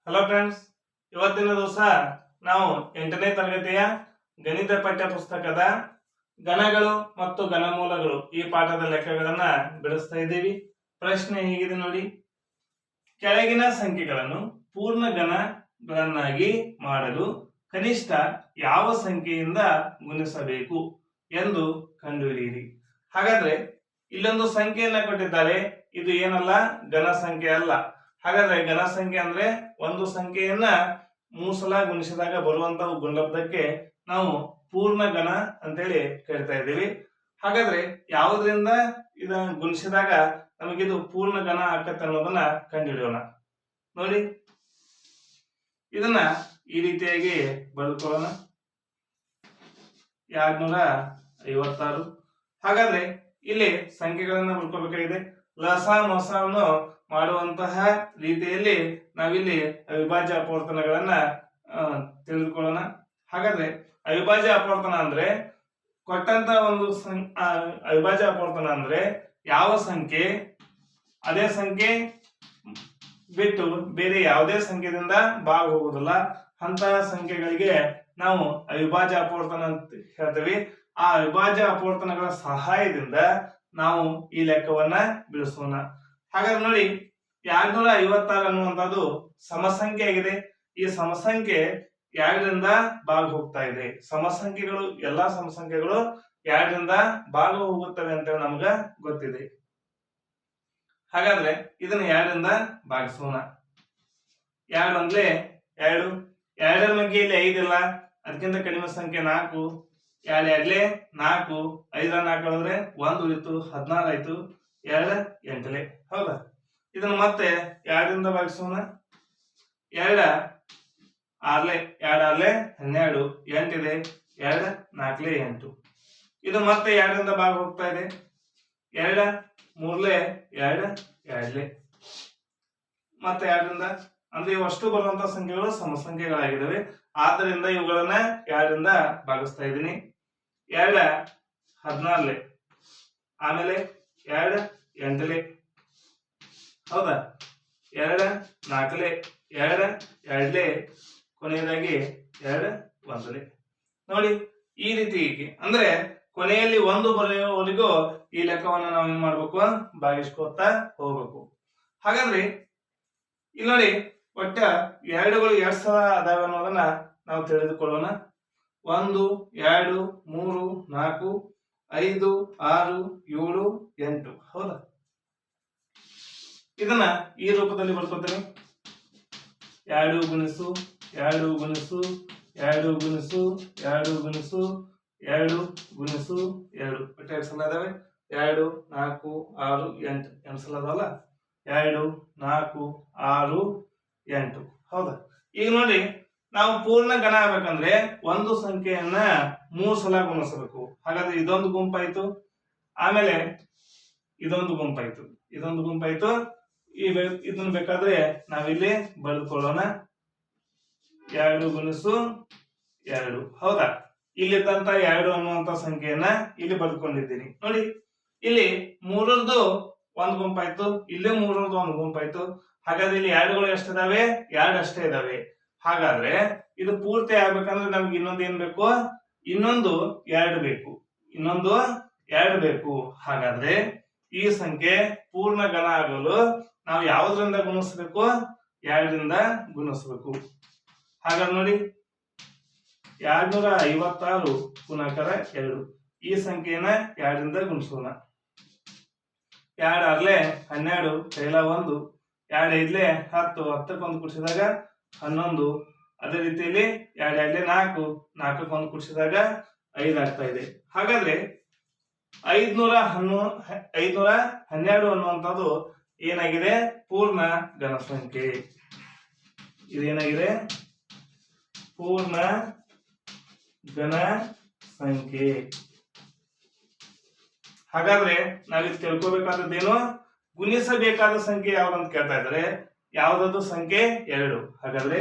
Hello friends, ಇವತ್ತಿನ ದಿವಸ ನಾವು 8ನೇ ತರಗತಿಯ ಗಣಿತ ಪಠ್ಯ ಪುಸ್ತಕದ ಘನಗಳು ಮತ್ತು ಘನಮೂಲಗಳು ಈ ಪಾಠದ ಲೆಕ್ಕಗಳನ್ನ ಬಿಡಿಸ್ತಾ ಇದ್ದೀವಿ. ಪ್ರಶ್ನೆ ಹೀಗಿದೆ ನೋಡಿ: ಕೆಳಗಿನ ಸಂಖ್ಯೆಗಳನ್ನು ಪೂರ್ಣ ಘನಗಳನ್ನಾಗಿ ಮಾಡಲು ಕನಿಷ್ಠ ಯಾವ ಸಂಖ್ಯೆಯಿಂದ ಗುಣಿಸಬೇಕು ಎಂದು ಕಂಡುಹಿಡಿಯಿರಿ. ಹಾಗಾದ್ರೆ ಇಲ್ಲೊಂದು ಸಂಖ್ಯೆಯನ್ನ ಕೊಟ್ಟಿದ್ದಾರೆ. ಇದು ಏನಲ್ಲ, ಘನ ಸಂಖ್ಯೆ ಅಲ್ಲ. ಹಾಗಾದ್ರೆ ಘನ ಸಂಖ್ಯೆ ಅಂದ್ರೆ ಒಂದು ಸಂಖ್ಯೆಯನ್ನ 3 ಸಲ ಗುಣಿಸಿದಾಗ ಬರುವಂತ ಗುಣಲಬ್ಧಕ್ಕೆ ನಾವು ಪೂರ್ಣ ಘನ ಅಂತೇಳಿ ಕರಿತಾ ಇದ್ದೀವಿ. ಹಾಗಾದ್ರೆ ಯಾವುದರಿಂದ ಇದನ್ನ ಗುಣಿಸಿದಾಗ ನಮಗಿದು ಪೂರ್ಣ ಘನ ಆಕತ್ತೆ ಅನ್ನೋದನ್ನ ಕಂಡುಹಿಡಿಯೋಣ. ನೋಡಿ, ಇದನ್ನ ಈ ರೀತಿಯಾಗಿ ಬರೆದುಕೊಳ್ಳೋಣ. 256. ಹಾಗಾದ್ರೆ ಇಲ್ಲಿ ಸಂಖ್ಯೆಗಳನ್ನ ಬರ್ಕೋಬೇಕಾಗಿದೆ. ಲಸ ಮೊಸವನ್ನು ಮಾಡುವಂತಹ ರೀತಿಯಲ್ಲಿ ನಾವಿಲ್ಲಿ ಅವಿಭಾಜ್ಯ ಅಪವರ್ತನಗಳನ್ನ ತಿಳಿದುಕೊಳ್ಳೋಣ. ಹಾಗಾದ್ರೆ ಅವಿಭಾಜ್ಯ ಅಪವರ್ತನ ಅಂದ್ರೆ ಕೊಟ್ಟಂತ ಒಂದು ಅವಿಭಾಜ್ಯ ಅಪವರ್ತನ ಅಂದ್ರೆ ಯಾವ ಸಂಖ್ಯೆ ಅದೇ ಸಂಖ್ಯೆ ಬಿಟ್ಟು ಬೇರೆ ಯಾವುದೇ ಸಂಖ್ಯೆದಿಂದ ಭಾಗ ಹೋಗುವುದಿಲ್ಲ, ಅಂತಹ ಸಂಖ್ಯೆಗಳಿಗೆ ನಾವು ಅವಿಭಾಜ್ಯ ಅಪವರ್ತನ ಅಂತ ಹೇಳ್ತೀವಿ. ಆ ಅವಿಭಾಜ್ಯ ಅಪವರ್ತನಗಳ ಸಹಾಯದಿಂದ ನಾವು ಈ ಲೆಕ್ಕವನ್ನ ಬಿಡಿಸೋಣ. ಹಾಗಾದ್ರೆ ನೋಡಿ, 256 ಅನ್ನುವಂಥದ್ದು ಸಮಸಂಖ್ಯೆ ಆಗಿದೆ. ಈ ಸಮಸಂಖ್ಯೆ 2ರಿಂದ ಭಾಗ ಹೋಗ್ತಾ ಇದೆ. ಸಮಸಂಖ್ಯೆಗಳು, ಎಲ್ಲಾ ಸಮಸಂಖ್ಯೆಗಳು 2ರಿಂದ ಭಾಗ ಹೋಗುತ್ತವೆ ಅಂತ ನಮ್ಗ ಗೊತ್ತಿದೆ. ಹಾಗಾದ್ರೆ ಇದನ್ನ 2ರಿಂದ ಭಾಗಿಸೋಣ. 2 ಅಂದ್ರೆ 2. 2ರ ಬಗ್ಗೆ ಇಲ್ಲಿ 5 ಇಲ್ಲ, ಅದಕ್ಕಿಂತ ಕಡಿಮೆ ಸಂಖ್ಯೆ 4. 2 2 4, 5 4 ಅಂದ್ರೆ 1 ಉಳಿತು, 16 ಆಯ್ತು. 2 8. ಹೌದಾ? ಇದನ್ನ ಮತ್ತೆ 2ರಿಂದ ಭಾಗಿಸೋಣ. 2 6 2 6 12, 8 ಇದೆ. 2 4 8. ಇದು ಮತ್ತೆ 2ರಿಂದ ಭಾಗ ಹೋಗ್ತಾ ಇದೆ. 2 3 2 2 ಮತ್ತೆ 2ರಿಂದ, ಅಂದ್ರೆ ಇವಷ್ಟು ಬರುವಂತ ಸಂಖ್ಯೆಗಳು ಸಮಸಂಖ್ಯೆಗಳಾಗಿದ್ದಾವೆ. ಆದ್ದರಿಂದ ಇವುಗಳನ್ನ 2ರಿಂದ ಭಾಗಿಸ್ತಾ ಇದ್ದೀನಿ. 2 14, ಆಮೇಲೆ 2 8. ಹೌದಾ? 2 4, 2 2, ಕೊನೆಯದಾಗಿ 2 1. ನೋಡಿ, ಈ ರೀತಿ ಅಂದ್ರೆ ಕೊನೆಯಲ್ಲಿ 1 ಬರೆಯುವವರೆಗೂ ಈ ಲೆಕ್ಕವನ್ನ ನಾವು ಏನ್ ಮಾಡ್ಬೇಕು, ಭಾಗಿಸ್ಕೊತಾ ಹೋಗ್ಬೇಕು. ಹಾಗಾದ್ರೆ ಇಲ್ಲಿ ನೋಡಿ, ಒಟ್ಟ 2ಗಳು 2 ಸಲ ಅದಾವೆ ಅನ್ನೋದನ್ನ ನಾವು ತಿಳಿದುಕೊಳ್ಳೋಣ. 1 2 3 4 5 6 7 8. ಹೌದಾ? ಇದನ್ನ ಈ ರೂಪದಲ್ಲಿ ಬರ್ಕೋತೀನಿ. 2 ಗುಣಿಸು 2 ಗುಣಿಸು 2 ಗುಣಿಸು 2 ಗುಣಿಸು 2 ಗುಣಿಸು 2. ಒಟ್ಟು 2 ಸಲ ಅದಾವೆ. 2 4 6 8 8 ಸಲ ಅದಾವಲ್ಲ. 2 4 6 8. ಹೌದಾ? ಈಗ ನೋಡಿ, ನಾವು ಪೂರ್ಣ ಘನ ಆಗ್ಬೇಕಂದ್ರೆ ಒಂದು ಸಂಖ್ಯೆಯನ್ನ 3 ಸಲ ಗುಣಿಸಬೇಕು. ಹಾಗಾದ್ರೆ ಇದೊಂದು ಗುಂಪಾಯ್ತು, ಆಮೇಲೆ ಇದೊಂದು ಗುಂಪಾಯ್ತು, ಇದೊಂದು ಗುಂಪಾಯ್ತು. ಇದನ್ನ ಬೇಕಾದ್ರೆ ನಾವಿಲ್ಲಿ ಬರೆದುಕೊಳ್ಳೋಣ. 2 ಗುಣಿಸು 2. ಹೌದಾ? ಇಲ್ಲಿದ್ದಂತ 2 ಅನ್ನುವಂತ ಸಂಖ್ಯೆಯನ್ನ ಇಲ್ಲಿ ಬರೆದುಕೊಂಡಿದ್ದೀನಿ. ನೋಡಿ, ಇಲ್ಲಿ 3ರದ್ದು ಒಂದು ಗುಂಪಾಯ್ತು, ಇಲ್ಲಿ 3ರದ್ದು ಒಂದು ಗುಂಪಾಯ್ತು. ಹಾಗಾದ್ರೆ ಇಲ್ಲಿ 2ಗಳು ಎಷ್ಟಿದಾವೆ? 2 ಅಷ್ಟೇ ಇದಾವೆ. ಹಾಗಾದ್ರೆ ಇದು ಪೂರ್ತಿ ಆಗ್ಬೇಕಂದ್ರೆ ನಮ್ಗೆ ಇನ್ನೊಂದು ಏನ್ ಬೇಕು? ಇನ್ನೊಂದು 2 ಬೇಕು, ಇನ್ನೊಂದು 2 ಬೇಕು. ಹಾಗಾದ್ರೆ ಈ ಸಂಖ್ಯೆ ಪೂರ್ಣ ಘನ ಆಗಲು ನಾವು ಯಾವುದರಿಂದ ಗುಣಿಸಬೇಕು? 2ರಿಂದ ಗುಣಿಸಬೇಕು. ಹಾಗಾದ್ರೆ ನೋಡಿ, 256 ಗುಣಾಕಾರ 2. ಈ ಸಂಖ್ಯೆಯನ್ನ 2ರಿಂದ ಗುಣಿಸೋಣ. 2 6 12, ಕೈಲ 1. 2 5 10, 10ಕ್ಕೆ 1 ಕೂಡಿಸಿದಾಗ 11. ಅದೇ ರೀತಿಯಲ್ಲಿ 2 2 4, 4ಕ್ಕೆ 1 ಕೂಡಿಸಿದಾಗ 5 ಆಗ್ತಾ ಇದೆ. ಹಾಗಾದ್ರೆ 512 ಅನ್ನುವಂಥದ್ದು ಏನಾಗಿದೆ? ಪೂರ್ಣ ಘನ ಸಂಖ್ಯೆ. ಇದೇನಾಗಿದೆ? ಪೂರ್ಣ ಘನ ಸಂಖ್ಯೆ. ಹಾಗಾದ್ರೆ ನಾವಿಲ್ಲಿ ತಿಳ್ಕೊಬೇಕಾದದ್ದೇನು? ಗುಣಿಸಬೇಕಾದ ಸಂಖ್ಯೆ ಯಾವ್ದಂತ ಕೇಳ್ತಾ ಇದ್ದಾರೆ. ಯಾವ್ದದು ಸಂಖ್ಯೆ? 2. ಹಾಗಾದ್ರೆ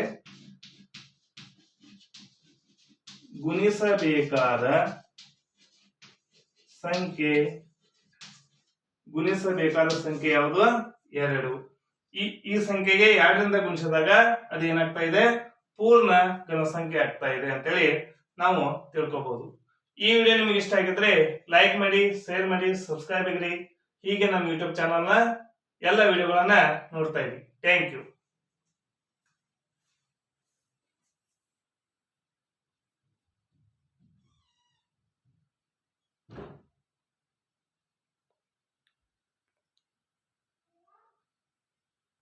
ಗುಣಿಸಬೇಕಾದ ಸಂಖ್ಯೆ ಯಾವುದು? 2. ಈ ಸಂಖ್ಯೆಗೆ 2ರಿಂದ ಗುಣಿಸಿದಾಗ ಅದು ಏನಾಗ್ತಾ ಇದೆ, ಪೂರ್ಣ ಘನ ಸಂಖ್ಯೆ ಆಗ್ತಾ ಇದೆ ಅಂತೇಳಿ ನಾವು ತಿಳ್ಕೊಬಹುದು. ಈ ವಿಡಿಯೋ ನಿಮಗೆ ಇಷ್ಟ ಆಗಿದ್ರೆ ಲೈಕ್ ಮಾಡಿ, ಶೇರ್ ಮಾಡಿ, ಸಬ್ಸ್ಕ್ರೈಬ್ ಆಗಿರಿ. ಹೀಗೆ ನಮ್ಮ ಯೂಟ್ಯೂಬ್ ಚಾನಲ್ನ ಎಲ್ಲ ವಿಡಿಯೋಗಳನ್ನ ನೋಡ್ತಾ ಇರಿ. Thank you.